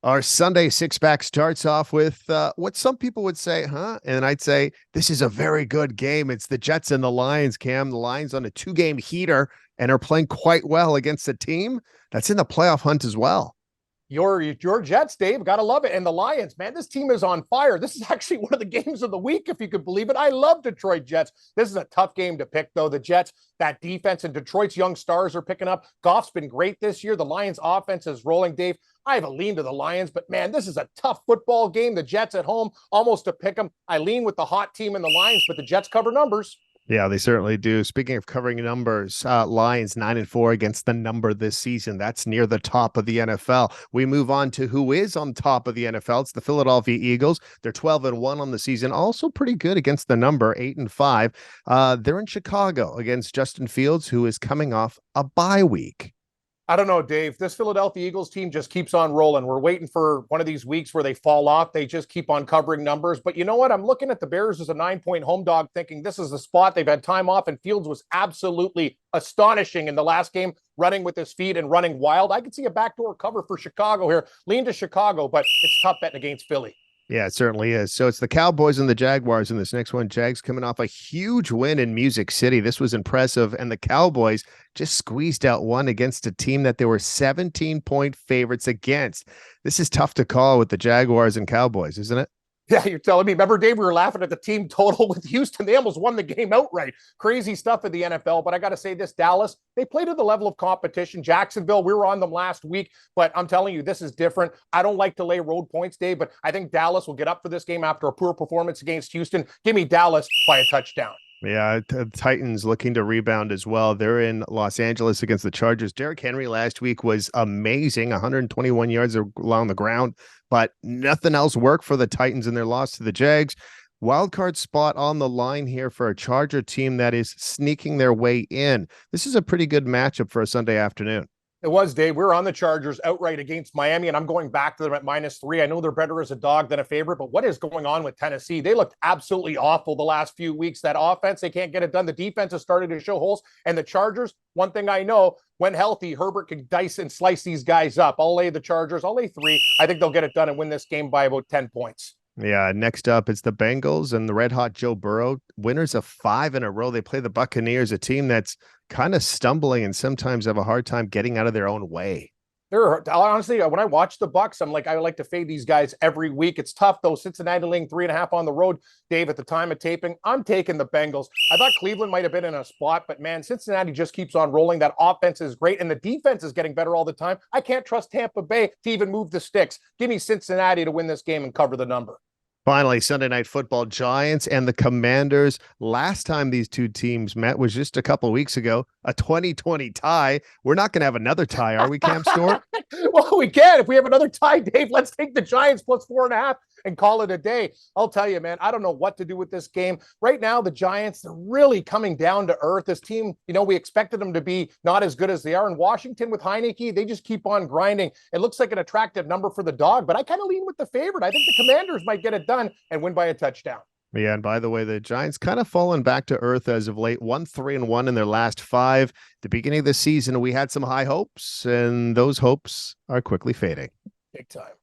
Our Sunday six-pack starts off with what some people would say, huh? And I'd say this is a very good game. It's the Jets and the Lions, Cam. The Lions on a two-game heater and are playing quite well against a team that's in the playoff hunt as well. Your Jets, Dave, gotta love it. And the Lions, man, this team is on fire. This is actually one of the games of the week, if you could believe it. I love Detroit Jets. This is a tough game to pick, though. The Jets, that defense, and Detroit's young stars are picking up. Goff's been great this year. The Lions' offense is rolling, Dave. I have a lean to the Lions, but man, this is a tough football game. The Jets at home, almost to pick them. I lean with the hot team in the Lions, but the Jets cover numbers. Yeah, they certainly do. Speaking of covering numbers, Lions 9-4 against the number this season. That's near the top of the NFL. We move on to who is on top of the NFL. It's the Philadelphia Eagles. They're 12-1 on the season. Also pretty good against the number, 8-5. They're in Chicago against Justin Fields, who is coming off a bye week. I don't know, Dave. This Philadelphia Eagles team just keeps on rolling. We're waiting for one of these weeks where they fall off. They just keep on covering numbers. But you know what? I'm looking at the Bears as a 9-point home dog, thinking this is the spot. They've had time off, and Fields was absolutely astonishing in the last game, running with his feet and running wild. I could see a backdoor cover for Chicago here. Lean to Chicago, but it's tough betting against Philly. Yeah, it certainly is. So it's the Cowboys and the Jaguars in this next one. Jags coming off a huge win in Music City. This was impressive. And the Cowboys just squeezed out one against a team that they were 17-point favorites against. This is tough to call with the Jaguars and Cowboys, isn't it? Yeah, you're telling me. Remember, Dave, we were laughing at the team total with Houston. They almost won the game outright. Crazy stuff in the NFL. But I got to say this, Dallas, they play to the level of competition. Jacksonville, we were on them last week. But I'm telling you, this is different. I don't like to lay road points, Dave, but I think Dallas will get up for this game after a poor performance against Houston. Give me Dallas by a touchdown. Yeah, the Titans looking to rebound as well. They're in Los Angeles against the Chargers. Derrick Henry last week was amazing, 121 yards along the ground, but nothing else worked for the Titans in their loss to the Jags. Wild card spot on the line here for a Charger team that is sneaking their way in. This is a pretty good matchup for a Sunday afternoon. It was, Dave. We were on the Chargers outright against Miami, and I'm going back to them at -3. I know they're better as a dog than a favorite, but what is going on with Tennessee? They looked absolutely awful the last few weeks. That offense, they can't get it done. The defense has started to show holes. And the Chargers, one thing I know, when healthy, Herbert can dice and slice these guys up. I'll lay the Chargers. I'll lay 3. I think they'll get it done and win this game by about 10 points. Yeah, next up, it's the Bengals and the red hot Joe Burrow, winners of 5 in a row. They play the Buccaneers, a team that's kind of stumbling and sometimes have a hard time getting out of their own way. They're honestly, when I watch the Bucs, I'm like, I like to fade these guys every week. It's tough though. Cincinnati laying 3.5 on the road. Dave, at the time of taping, I'm taking the Bengals. I thought Cleveland might have been in a spot, but man, Cincinnati just keeps on rolling. That offense is great, and the defense is getting better all the time. I can't trust Tampa Bay to even move the sticks. Give me Cincinnati to win this game and cover the number. Finally, Sunday Night Football, Giants and the Commanders. Last time these two teams met was just a couple of weeks ago, a 2020 tie. We're not going to have another tie, are we, Cam Stewart? Well, we can. If we have another tie, Dave, let's take the Giants +4.5 and call it a day. I'll tell you, man, I don't know what to do with this game. Right now, the Giants, they're really coming down to earth. This team, we expected them to be not as good as they are. In Washington with Heineke, they just keep on grinding. It looks like an attractive number for the dog, but I kind of lean with the favorite. I think the Commanders might get it done and win by a touchdown. Yeah, and by the way, the Giants kind of fallen back to earth as of late. 1-3-1 in their last 5. The beginning of the season, we had some high hopes, and those hopes are quickly fading. Big time.